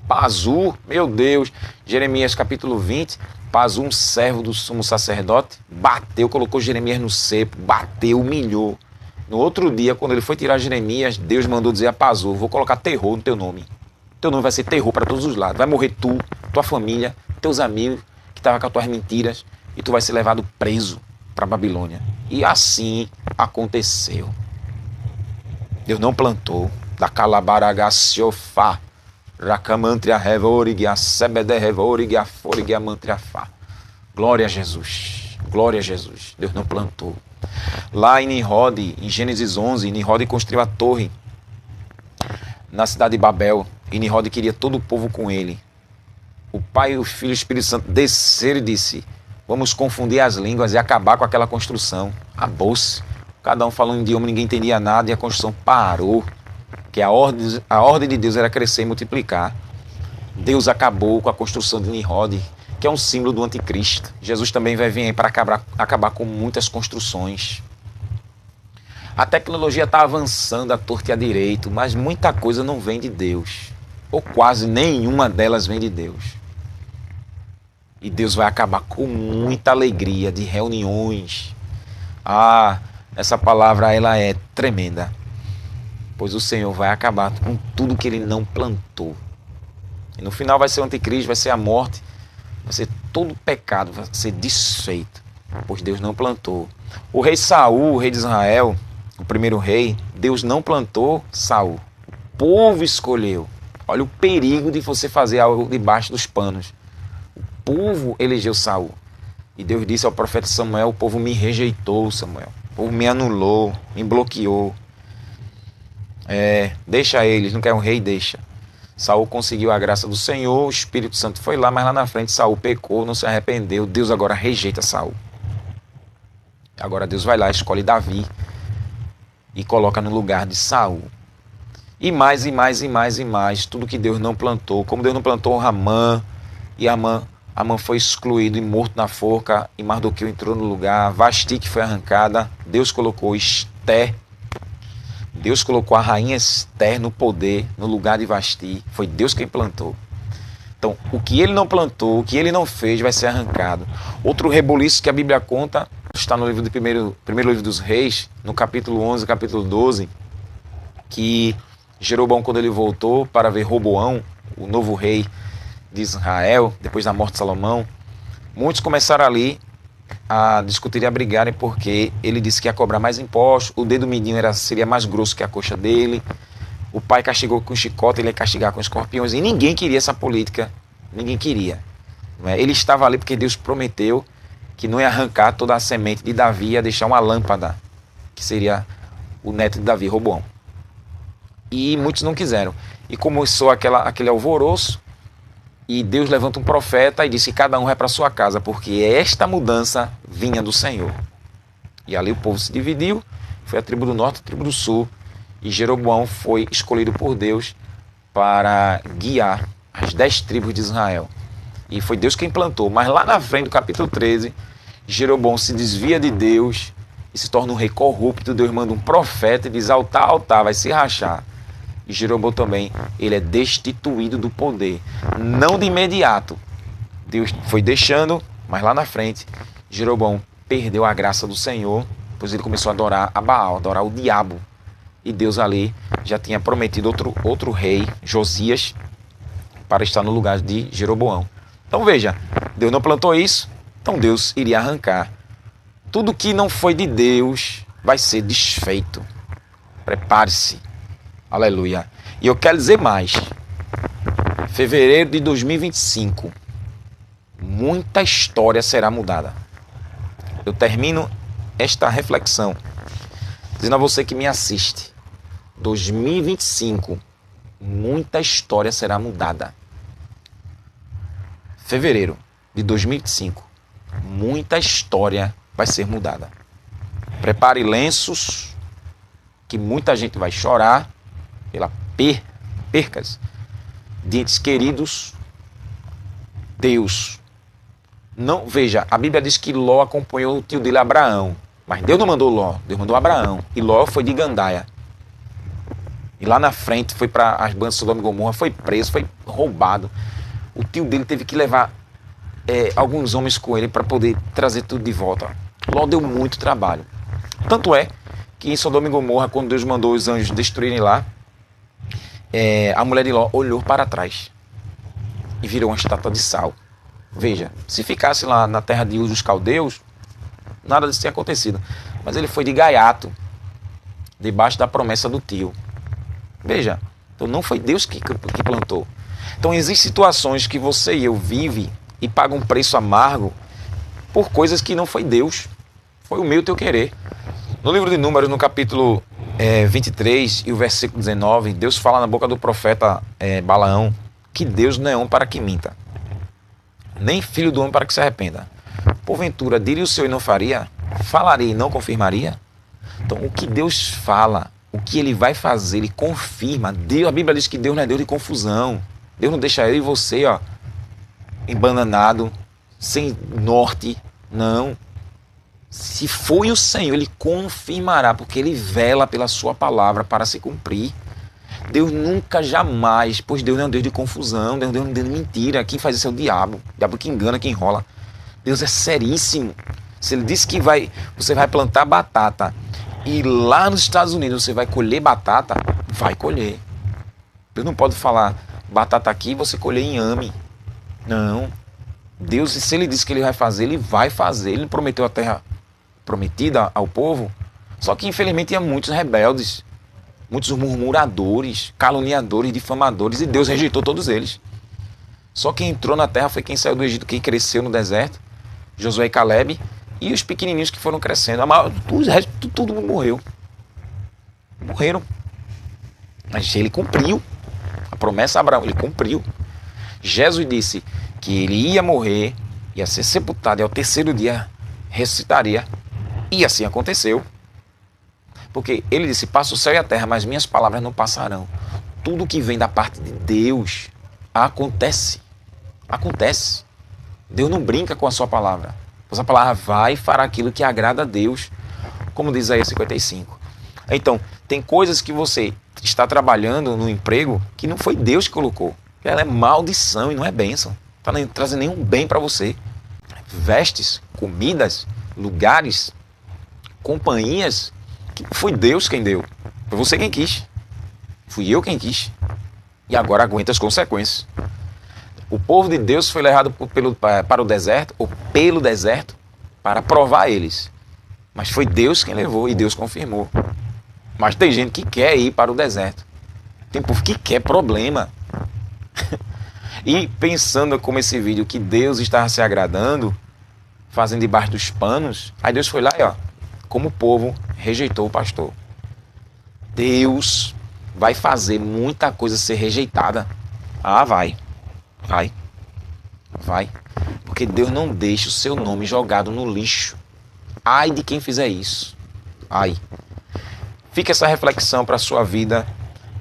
Pazu, meu Deus, Jeremias capítulo 20, Pazu, um servo do sumo sacerdote, bateu, colocou Jeremias no cepo, bateu, humilhou. No outro dia, quando ele foi tirar Jeremias, Deus mandou dizer a Pazu, vou colocar terror no teu nome. Teu nome vai ser terror para todos os lados. Vai morrer tu, tua família, teus amigos que estavam com as tuas mentiras e tu vai ser levado preso para a Babilônia. E assim aconteceu. Deus não plantou. Da calabaragaciofá, racamantria revorig, a sebede revorig, a forig, a mantriafá. Glória a Jesus. Glória a Jesus. Deus não plantou. Lá em Nimrod, em Gênesis 11, Nimrod construiu a torre na cidade de Babel. E Nimrod queria todo o povo com ele. O Pai, o Filho e o Espírito Santo desceram e disse, vamos confundir as línguas e acabar com aquela construção. Acabou-se. Cada um falou um idioma, ninguém entendia nada e a construção parou. Porque a ordem de Deus era crescer e multiplicar. Deus acabou com a construção de Nimrod, que é um símbolo do anticristo. Jesus também vai vir aí para acabar com muitas construções. A tecnologia está avançando à torta e à direito, mas muita coisa não vem de Deus. Ou quase nenhuma delas vem de Deus. E Deus vai acabar com muita alegria de reuniões. Essa palavra ela é tremenda. Pois o Senhor vai acabar com tudo que Ele não plantou. E no final vai ser o anticristo, vai ser a morte, vai ser todo pecado, vai ser desfeito. Pois Deus não plantou. O rei Saul, o rei de Israel, o primeiro rei, Deus não plantou Saul. O povo escolheu. Olha o perigo de você fazer algo debaixo dos panos. O povo elegeu Saul. E Deus disse ao profeta Samuel, o povo me rejeitou, Samuel. O povo me anulou, me bloqueou. Deixa eles, não quer um rei, deixa. Saul conseguiu a graça do Senhor, o Espírito Santo foi lá, mas lá na frente Saul pecou, não se arrependeu. Deus agora rejeita Saul. Agora Deus vai lá, escolhe Davi e coloca no lugar de Saul. E mais, e mais, e mais, e mais. Tudo que Deus não plantou. Como Deus não plantou Ramã, e Amã foi excluído e morto na forca, e Mardoqueu entrou no lugar. Vasti, que foi arrancada. Deus colocou Esther. Deus colocou a rainha Esther no poder, no lugar de Vasti. Foi Deus quem plantou. Então, o que ele não plantou, o que ele não fez, vai ser arrancado. Outro reboliço que a Bíblia conta, está no livro do primeiro livro dos Reis, no capítulo 11, capítulo 12, que Jeroboão, quando ele voltou para ver Roboão, o novo rei de Israel, depois da morte de Salomão, muitos começaram ali a discutir e a brigarem porque ele disse que ia cobrar mais impostos, o dedo mindinho seria mais grosso que a coxa dele, o pai castigou com chicote, ele ia castigar com escorpiões, e ninguém queria essa política, ninguém queria. Ele estava ali porque Deus prometeu que não ia arrancar toda a semente de Davi, ia deixar uma lâmpada, que seria o neto de Davi, Roboão. E muitos não quiseram. E começou aquele alvoroço, e Deus levanta um profeta e disse que cada um vai para sua casa, porque esta mudança vinha do Senhor. E ali o povo se dividiu, foi a tribo do norte, a tribo do sul, e Jeroboão foi escolhido por Deus para guiar as 10 tribos de Israel. E foi Deus quem plantou. Mas lá na frente, do capítulo 13, Jeroboão se desvia de Deus e se torna um rei corrupto. Deus manda um profeta e diz, altar, vai se rachar. E Jeroboão também, ele é destituído do poder. Não de imediato. Deus foi deixando, mas lá na frente, Jeroboão perdeu a graça do Senhor, pois ele começou a adorar a Baal, adorar o diabo. E Deus ali já tinha prometido outro rei, Josias, para estar no lugar de Jeroboão. Então veja, Deus não plantou isso, então Deus iria arrancar. Tudo que não foi de Deus vai ser desfeito. Prepare-se. Aleluia. E eu quero dizer mais. Fevereiro de 2025, muita história será mudada. Eu termino esta reflexão dizendo a você que me assiste, 2025, muita história será mudada. Fevereiro de 2025, muita história vai ser mudada. Prepare lenços, que muita gente vai chorar pela percas de entes queridos. Deus não, veja, a Bíblia diz que Ló acompanhou o tio dele Abraão, mas Deus não mandou Ló, Deus mandou Abraão, e Ló foi de gandaia. E lá na frente foi para as bandas de Sodoma e Gomorra, foi preso, foi roubado. O tio dele teve que levar alguns homens com ele para poder trazer tudo de volta. Ló deu muito trabalho. Tanto é que em Sodoma e Gomorra, quando Deus mandou os anjos destruírem lá, a mulher de Ló olhou para trás e virou uma estátua de sal. Veja, se ficasse lá na terra de Ur dos Caldeus, nada disso tinha acontecido. Mas ele foi de gaiato, debaixo da promessa do tio. Veja, então não foi Deus que plantou. Então existem situações que você e eu vivem e pagam um preço amargo por coisas que não foi Deus. Foi o meu e o teu querer. No livro de Números, no capítulo 23 e o versículo 19, Deus fala na boca do profeta Balaão que Deus não é homem para que minta, nem filho do homem para que se arrependa. Porventura, diria o Senhor e não faria? Falaria e não confirmaria? Então, o que Deus fala, o que Ele vai fazer, Ele confirma. Deus, a Bíblia diz que Deus não é Deus de confusão. Deus não deixa eu e você, embananado, sem norte. Não. Se foi o Senhor, Ele confirmará, porque Ele vela pela sua palavra para se cumprir. Deus nunca, jamais, pois Deus não é um Deus de confusão, Deus não é um Deus de mentira. Quem faz isso é o diabo que engana, que enrola. Deus é seríssimo. Se Ele disse que você vai plantar batata e lá nos Estados Unidos você vai colher batata, vai colher. Deus não pode falar batata aqui e você colher inhame. Não. Deus, se Ele disse que Ele vai fazer, Ele vai fazer. Ele prometeu a terra prometida ao povo, só que infelizmente tinha muitos rebeldes, muitos murmuradores, caluniadores, difamadores, e Deus rejeitou todos eles. Só quem entrou na terra foi quem saiu do Egito, quem cresceu no deserto, Josué e Caleb, e os pequenininhos que foram crescendo. Todo mundo morreu. Morreram. Mas ele cumpriu a promessa a Abraão, ele cumpriu. Jesus disse que ele ia morrer, ia ser sepultado e ao terceiro dia ressuscitaria. E assim aconteceu. Porque ele disse, passa o céu e a terra, mas minhas palavras não passarão. Tudo que vem da parte de Deus acontece. Acontece. Deus não brinca com a sua palavra. A sua palavra vai e fará aquilo que agrada a Deus, como diz Isaías 55. Então, tem coisas que você está trabalhando no emprego que não foi Deus que colocou. Ela é maldição e não é bênção. Não está trazendo nenhum bem para você. Vestes, comidas, lugares, companhias, que foi Deus quem deu. Foi você quem quis. Fui eu quem quis. E agora aguenta as consequências. O povo de Deus foi levado para o deserto, ou pelo deserto, para provar eles. Mas foi Deus quem levou e Deus confirmou. Mas tem gente que quer ir para o deserto. Tem povo que quer problema. E pensando como esse vídeo que Deus estava se agradando, fazendo debaixo dos panos, aí Deus foi lá e como o povo rejeitou o pastor. Deus vai fazer muita coisa ser rejeitada. Vai. Porque Deus não deixa o seu nome jogado no lixo. Ai de quem fizer isso. Ai. Fica essa reflexão para a sua vida.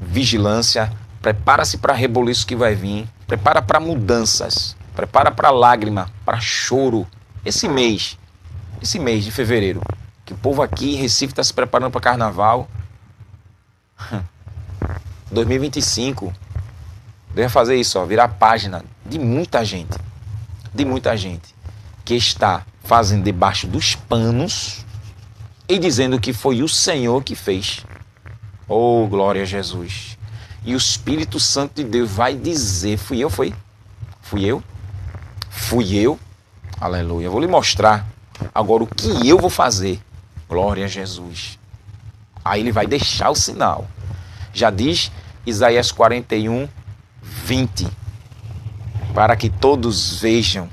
Vigilância. Prepara-se para reboliço que vai vir. Prepara para mudanças. Prepara para lágrima, para choro. Esse mês de fevereiro, que o povo aqui em Recife está se preparando para carnaval. 2025. Deus vai fazer isso, virar a página de muita gente que está fazendo debaixo dos panos e dizendo que foi o Senhor que fez. Oh, glória a Jesus. E o Espírito Santo de Deus vai dizer, fui eu, aleluia. Eu vou lhe mostrar agora o que eu vou fazer. Glória a Jesus. Aí ele vai deixar o sinal. Já diz Isaías 41, 20. Para que todos vejam,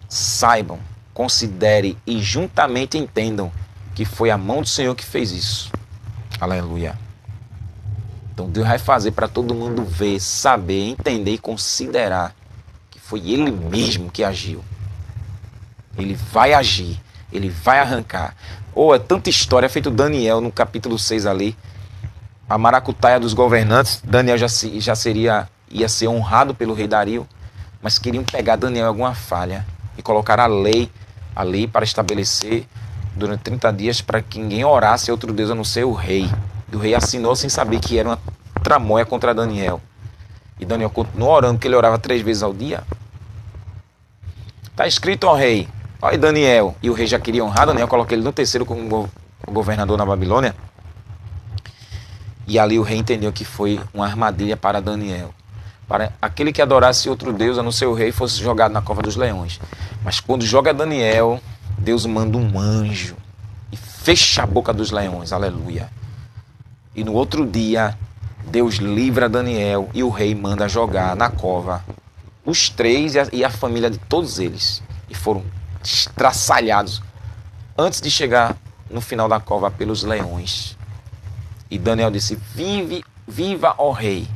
saibam, considerem e juntamente entendam que foi a mão do Senhor que fez isso. Aleluia. Então Deus vai fazer para todo mundo ver, saber, entender e considerar que foi Ele mesmo que agiu. Ele vai agir, Ele vai arrancar. É tanta história, feito Daniel no capítulo 6 ali, a maracutaia dos governantes. Daniel ia ser honrado pelo rei Dario, mas queriam pegar Daniel em alguma falha e colocar a lei para estabelecer durante 30 dias para que ninguém orasse a outro Deus a não ser o rei. E o rei assinou sem saber que era uma tramóia contra Daniel. E Daniel continuou orando, porque ele orava 3 vezes ao dia. Está escrito, ó rei, olha Daniel. E o rei já queria honrar Daniel, coloquei ele no terceiro como governador na Babilônia. E ali o rei entendeu que foi uma armadilha para Daniel. Para aquele que adorasse outro Deus, a não ser o rei, fosse jogado na cova dos leões. Mas quando joga Daniel, Deus manda um anjo e fecha a boca dos leões. Aleluia. E no outro dia, Deus livra Daniel e o rei manda jogar na cova os 3 e a família de todos eles. E foram estraçalhados antes de chegar no final da cova pelos leões. E Daniel disse, viva, ó rei,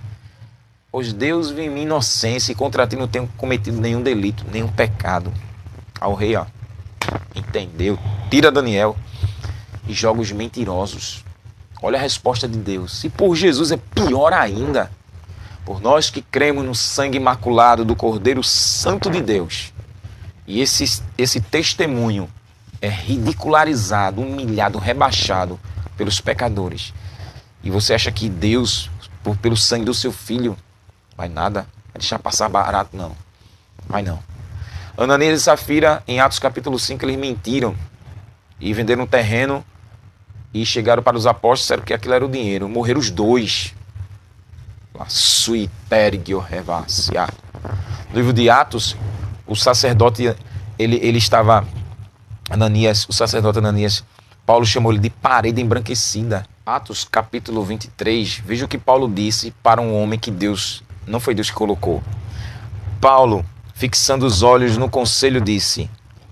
pois Deus viu em minha inocência e contra ti não tenho cometido nenhum delito, nenhum pecado. Ao rei, entendeu? Tira Daniel e joga os mentirosos. Olha a resposta de Deus. E por Jesus é pior ainda. Por nós que cremos no sangue imaculado do Cordeiro Santo de Deus. E esse testemunho é ridicularizado, humilhado, rebaixado pelos pecadores. E você acha que Deus, pelo sangue do seu filho, vai nada? Vai deixar passar barato? Não. Vai não. Ananias e Safira, em Atos capítulo 5, eles mentiram e venderam um terreno e chegaram para os apóstolos, disseram que aquilo era o dinheiro. Morreram os 2. No livro de Atos, o sacerdote, ele estava, Ananias, o sacerdote Ananias, Paulo chamou ele de parede embranquecida. Atos capítulo 23, veja o que Paulo disse para um homem que não foi Deus que colocou. Paulo, fixando os olhos no conselho, disse,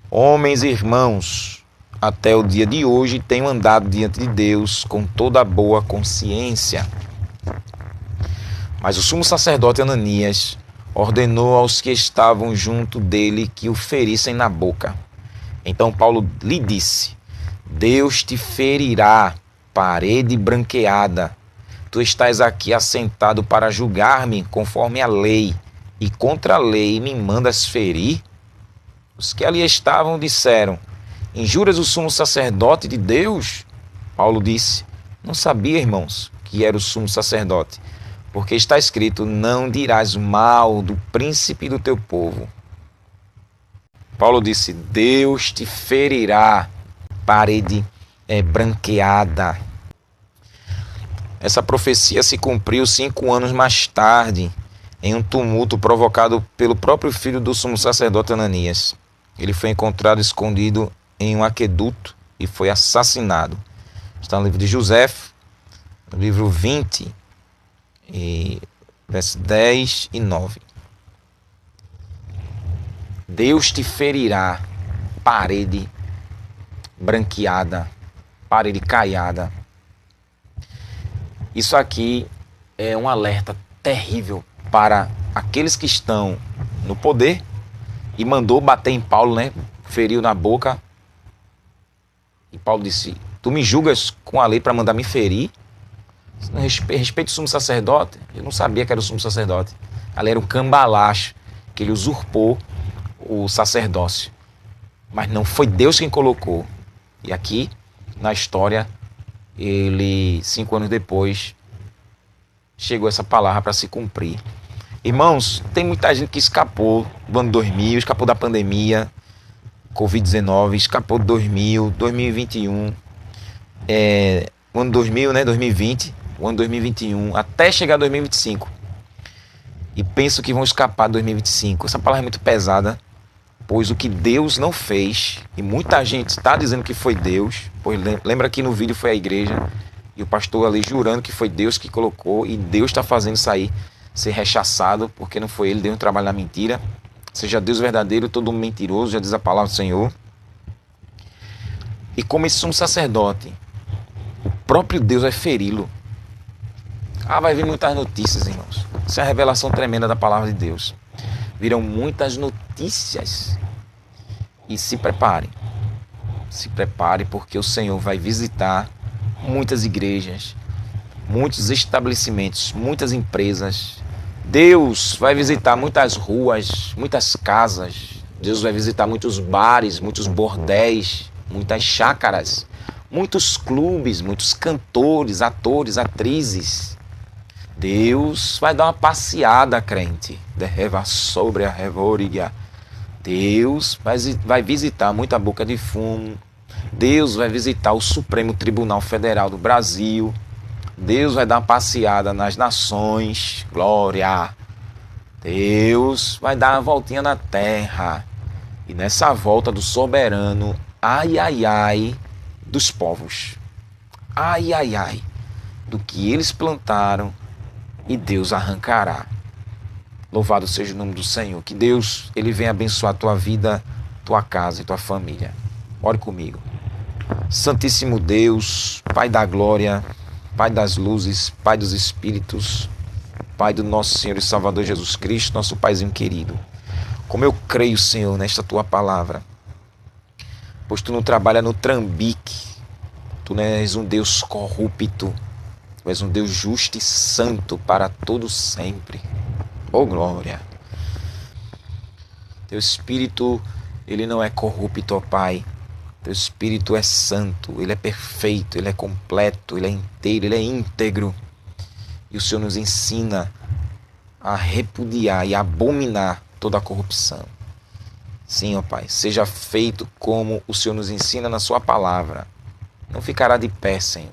homens e irmãos, até o dia de hoje tenho andado diante de Deus com toda a boa consciência. Mas o sumo sacerdote Ananias ordenou aos que estavam junto dele que o ferissem na boca. Então Paulo lhe disse, Deus te ferirá, parede branqueada. Tu estás aqui assentado para julgar-me conforme a lei, e contra a lei me mandas ferir? Os que ali estavam disseram, injuras o sumo sacerdote de Deus? Paulo disse, não sabia, irmãos, que era o sumo sacerdote, porque está escrito, não dirás mal do príncipe do teu povo. Paulo disse, Deus te ferirá, parede branqueada. Essa profecia se cumpriu 5 anos mais tarde, em um tumulto provocado pelo próprio filho do sumo sacerdote Ananias. Ele foi encontrado escondido em um aqueduto e foi assassinado. Está no livro de José, no livro 20, versos 10 e 9. Deus te ferirá, parede branqueada, parede caiada. Isso aqui é um alerta terrível para aqueles que estão no poder e mandou bater em Paulo, feriu na boca. E Paulo disse, tu me julgas com a lei para mandar me ferir? Respeito o sumo sacerdote. Eu não sabia que era o sumo sacerdote. Ali era um cambalacho, que ele usurpou o sacerdócio. Mas não foi Deus quem colocou. E aqui, na história, 5 anos depois, chegou essa palavra para se cumprir. Irmãos, tem muita gente que escapou do ano 2000, escapou da pandemia, Covid-19, escapou de 2000, 2021, o ano 2000, 2020, o ano 2021, até chegar a 2025. E penso que vão escapar de 2025. Essa palavra é muito pesada, pois o que Deus não fez, e muita gente está dizendo que foi Deus, pois lembra que no vídeo foi a igreja, e o pastor ali jurando que foi Deus que colocou, e Deus está fazendo isso aí ser rechaçado, porque não foi ele, deu um trabalho na mentira. Seja Deus verdadeiro, todo mentiroso, já diz a palavra do Senhor. E como esse sumo sacerdote, próprio Deus vai feri-lo. Vai vir muitas notícias, irmãos. Isso é a revelação tremenda da palavra de Deus. Virão muitas notícias. E se prepare. Se prepare, porque o Senhor vai visitar muitas igrejas, muitos estabelecimentos, muitas empresas. Deus vai visitar muitas ruas, muitas casas. Deus vai visitar muitos bares, muitos bordéis, muitas chácaras, muitos clubes, muitos cantores, atores, atrizes. Deus vai dar uma passeada, crente. Derreva sobre a revoriga. Deus vai visitar muita boca de fumo. Deus vai visitar o Supremo Tribunal Federal do Brasil. Deus vai dar uma passeada nas nações. Glória! Deus vai dar uma voltinha na terra. E nessa volta do soberano, ai, ai, ai, dos povos. Ai, ai, ai, do que eles plantaram e Deus arrancará. Louvado seja o nome do Senhor. Que Deus, Ele venha abençoar a tua vida, tua casa e tua família. Ore comigo. Santíssimo Deus, Pai da glória, Pai das luzes, Pai dos espíritos, Pai do nosso Senhor e Salvador Jesus Cristo, nosso Paizinho querido. Como eu creio, Senhor, nesta tua palavra, pois tu não trabalha no trambique, tu não és um Deus corrupto, tu és um Deus justo e santo para todo sempre. Oh, glória! Teu Espírito, ele não é corrupto, ó Pai. Teu Espírito é santo, ele é perfeito, ele é completo, ele é inteiro, ele é íntegro. E o Senhor nos ensina a repudiar e abominar toda a corrupção. Sim, ó Pai, seja feito como o Senhor nos ensina na sua palavra. Não ficará de pé, Senhor.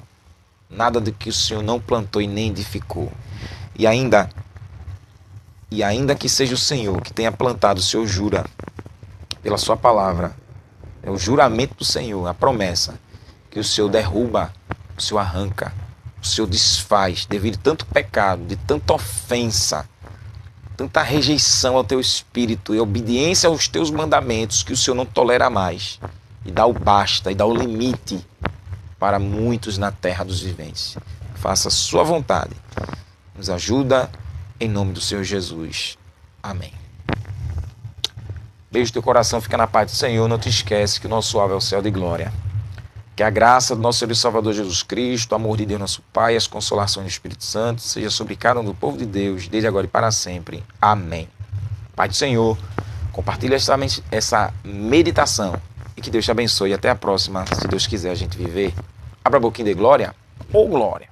Nada do que o Senhor não plantou e nem edificou. E ainda que seja o Senhor que tenha plantado, o Senhor jura pela sua palavra. É o juramento do Senhor, a promessa, que o Senhor derruba, o Senhor arranca, o Senhor desfaz, devido a tanto pecado, de tanta ofensa, tanta rejeição ao teu Espírito e obediência aos teus mandamentos, que o Senhor não tolera mais, e dá o basta, e dá o limite para muitos na terra dos viventes. Faça a sua vontade. Nos ajuda, em nome do Senhor Jesus. Amém. Beijo teu coração, fica na paz do Senhor. Não te esquece que o nosso alvo é o céu de glória. Que a graça do nosso Senhor e Salvador Jesus Cristo, o amor de Deus nosso Pai, as consolações do Espírito Santo, seja sobre cada um do povo de Deus, desde agora e para sempre. Amém. Pai do Senhor, compartilha essa meditação e que Deus te abençoe. Até a próxima, se Deus quiser a gente viver. Abra a boquinha de glória ou glória.